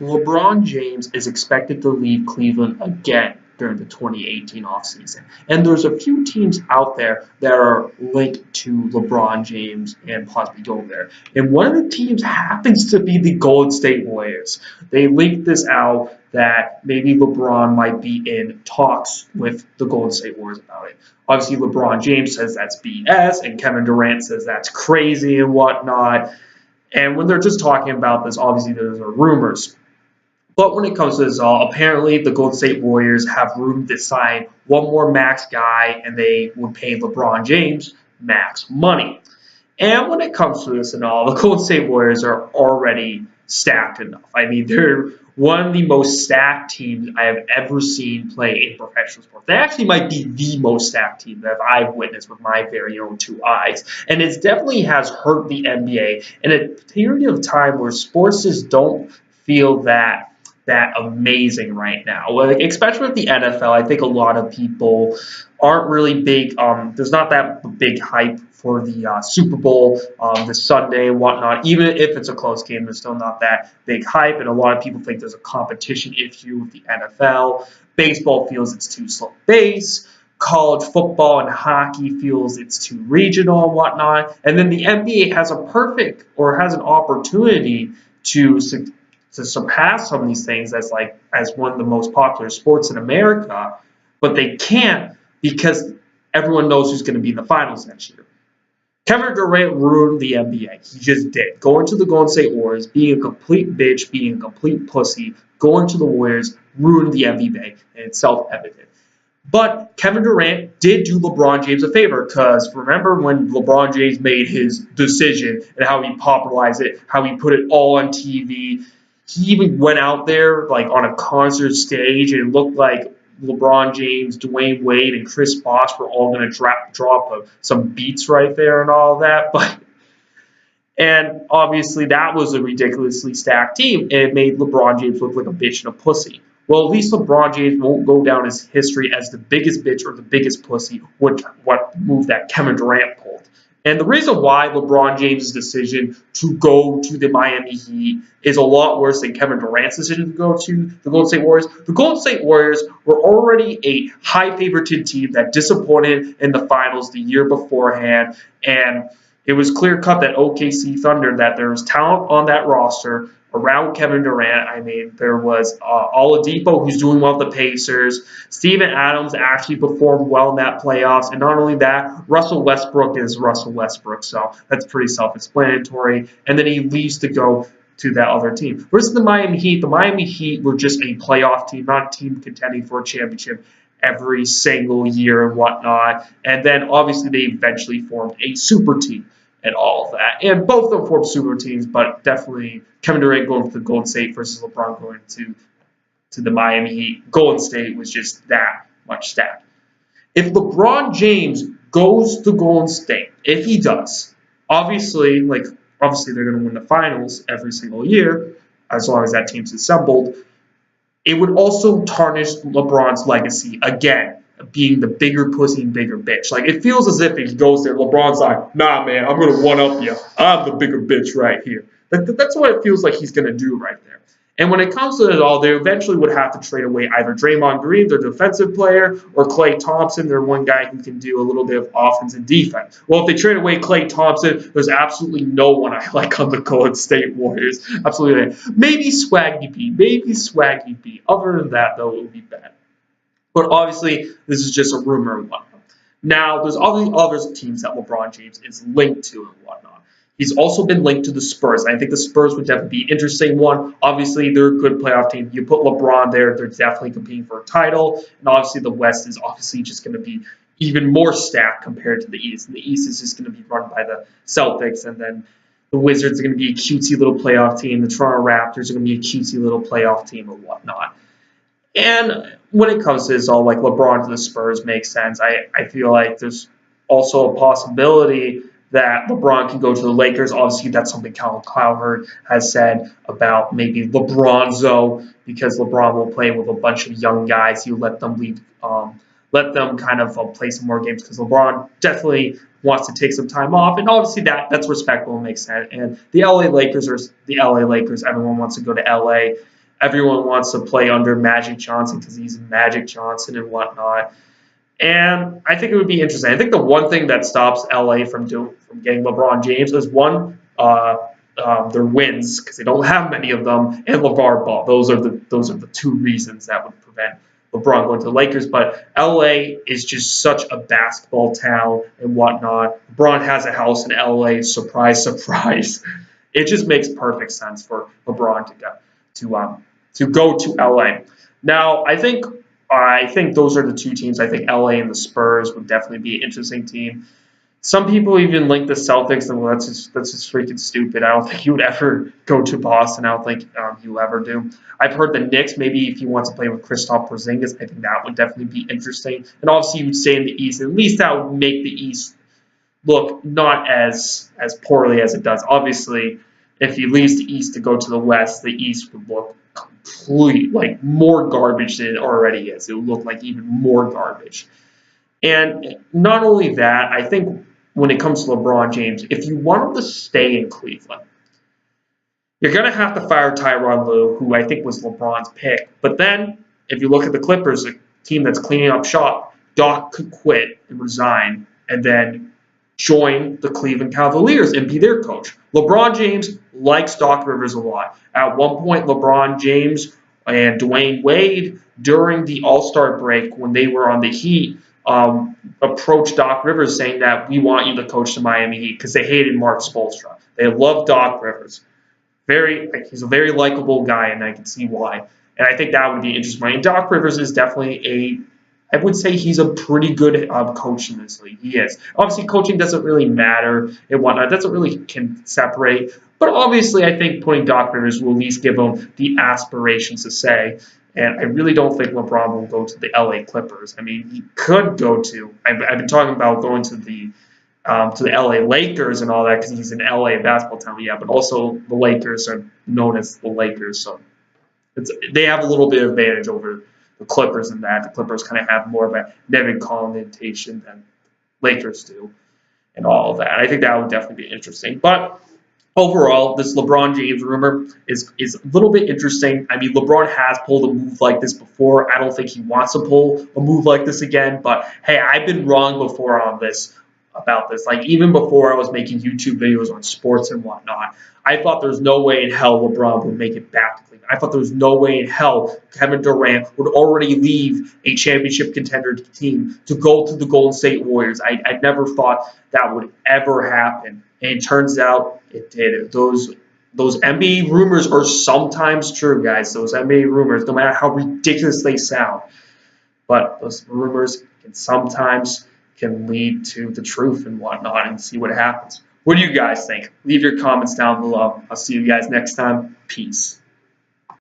LeBron James is expected to leave Cleveland again during the 2018 offseason. And there's a few teams out there that are linked to LeBron James and possibly going there. And one of the teams happens to be the Golden State Warriors. They leaked this out that maybe LeBron might be in talks with the Golden State Warriors about it. Obviously, LeBron James says that's BS, and Kevin Durant says that's crazy and whatnot. And when they're just talking about this, obviously there's rumors. But when it comes to this all, apparently the Golden State Warriors have room to sign one more max guy, and they would pay LeBron James max money. And when it comes to this and all, the Golden State Warriors are already stacked enough. I mean, they're one of the most stacked teams I have ever seen play in professional sports. They actually might be the most stacked team that I've witnessed with my very own two eyes. And it definitely has hurt the NBA in a period of time where sports just don't feel that amazing right now. Like, especially with the NFL, I think a lot of people aren't really big. There's not that big hype for the Super Bowl this Sunday and whatnot. Even if it's a close game, there's still not that big hype. And a lot of people think there's a competition issue with the NFL. Baseball feels it's too slow pace. College football and hockey feels it's too regional and whatnot. And then the NBA has has an opportunity to surpass some of these things as one of the most popular sports in America, but they can't because everyone knows who's going to be in the finals next year. Kevin Durant ruined the NBA. He just did. Going to the Golden State Warriors, being a complete bitch, being a complete pussy, going to the Warriors, ruined the NBA, and it's self-evident. But Kevin Durant did do LeBron James a favor, because remember when LeBron James made his decision and how he popularized it, how he put it all on TV. He even went out there like on a concert stage, and it looked like LeBron James, Dwayne Wade, and Chris Bosh were all going to drop some beats right there and all that. And obviously that was a ridiculously stacked team, and it made LeBron James look like a bitch and a pussy. Well, at least LeBron James won't go down his history as the biggest bitch or the biggest pussy, what move that Kevin Durant pulled. And the reason why LeBron James' decision to go to the Miami Heat is a lot worse than Kevin Durant's decision to go to the Golden State Warriors. The Golden State Warriors were already a high-favorited team that disappointed in the finals the year beforehand, and it was clear-cut that OKC Thunder, that there was talent on that roster around Kevin Durant. I mean, there was Oladipo, who's doing well with the Pacers. Steven Adams actually performed well in that playoffs. And not only that, Russell Westbrook is Russell Westbrook, so that's pretty self-explanatory. And then he leaves to go to that other team. Versus the Miami Heat were just a playoff team, not a team contending for a championship every single year and whatnot. And then obviously they eventually formed a super team and all of that. And both of them formed super teams, but definitely Kevin Durant going to the Golden State versus LeBron going to the Miami Heat. Golden State was just that much stacked. If LeBron James goes to Golden State, if he does, obviously they're going to win the finals every single year, as long as that team's assembled. It would also tarnish LeBron's legacy again, being the bigger pussy and bigger bitch. Like, it feels as if if he goes there, LeBron's like, nah, man, I'm going to one-up you. I'm the bigger bitch right here. That's what it feels like he's going to do right there. And when it comes to it all, they eventually would have to trade away either Draymond Green, their defensive player, or Klay Thompson, their one guy who can do a little bit of offense and defense. Well, if they trade away Klay Thompson, there's absolutely no one I like on the Golden State Warriors. Absolutely not. Maybe Swaggy B. Other than that, though, it would be bad. But obviously, this is just a rumor and whatnot. Now, there's all the other teams that LeBron James is linked to and whatnot. He's also been linked to the Spurs. I think the Spurs would definitely be an interesting one. Obviously, they're a good playoff team. You put LeBron there, they're definitely competing for a title. And obviously, the West is obviously just going to be even more stacked compared to the East. And the East is just going to be run by the Celtics. And then the Wizards are going to be a cutesy little playoff team. The Toronto Raptors are going to be a cutesy little playoff team and whatnot. And when it comes to this all, like LeBron to the Spurs makes sense. I feel like there's also a possibility that LeBron can go to the Lakers. Obviously, that's something Colin Cowherd has said about maybe LeBronzo, because LeBron will play with a bunch of young guys. You let them kind of play some more games, because LeBron definitely wants to take some time off, and obviously that's respectable and makes sense. And the LA Lakers are the LA Lakers. Everyone wants to go to LA. Everyone wants to play under Magic Johnson because he's Magic Johnson and whatnot. And I think it would be interesting. I think the one thing that stops LA from getting LeBron James is one, their wins, because they don't have many of them, and LeVar Ball. Those are the two reasons that would prevent LeBron going to the Lakers. But LA is just such a basketball town and whatnot. LeBron has a house in LA. Surprise, surprise. It just makes perfect sense for LeBron to go to LA. Now, I think those are the two teams. I think LA and the Spurs would definitely be an interesting team. Some people even link the Celtics, and well, that's just freaking stupid. I don't think he would ever go to Boston. I don't think he will ever do. I've heard the Knicks, maybe if he wants to play with Kristaps Porzingis, I think that would definitely be interesting. And obviously, he would stay in the East. At least that would make the East look not as poorly as it does. Obviously, if he leaves the East to go to the West, the East would look like more garbage than it already is. It would look like even more garbage. And not only that, I think when it comes to LeBron James, if you want him to stay in Cleveland, you're going to have to fire Tyronn Lue, who I think was LeBron's pick. But then, if you look at the Clippers, a team that's cleaning up shop, Doc could quit and resign and then join the Cleveland Cavaliers and be their coach. LeBron James likes Doc Rivers a lot. At one point, LeBron James and Dwayne Wade, during the All-Star break when they were on the Heat, approached Doc Rivers saying that we want you to coach the Miami Heat because they hated Mark Spoelstra. They love Doc Rivers. He's a very likable guy, and I can see why. And I think that would be interesting. And Doc Rivers is definitely I would say he's a pretty good coach in this league. He is. Obviously, coaching doesn't really matter and whatnot. It doesn't really can separate. But obviously, I think putting Doc Rivers will at least give him the aspirations to say. And I really don't think LeBron will go to the LA Clippers. I mean, he could go to. I've been talking about going to the LA Lakers and all that because he's an LA basketball town. Yeah, but also the Lakers are known as the Lakers, so they have a little bit of advantage over the Clippers in that. The Clippers kind of have more of a negative connotation than Lakers do, and all of that. I think that would definitely be interesting, but. Overall, this LeBron James rumor is a little bit interesting. I mean, LeBron has pulled a move like this before. I don't think he wants to pull a move like this again. But, hey, I've been wrong before about this. Like, even before I was making YouTube videos on sports and whatnot, I thought there's no way in hell LeBron would make it back to Cleveland. I thought there was no way in hell Kevin Durant would already leave a championship contender team to go to the Golden State Warriors. I never thought that would ever happen. And it turns out it did. Those NBA rumors are sometimes true, guys. Those NBA rumors, no matter how ridiculous they sound. But those rumors can lead to the truth and whatnot, and see what happens. What do you guys think? Leave your comments down below. I'll see you guys next time. Peace.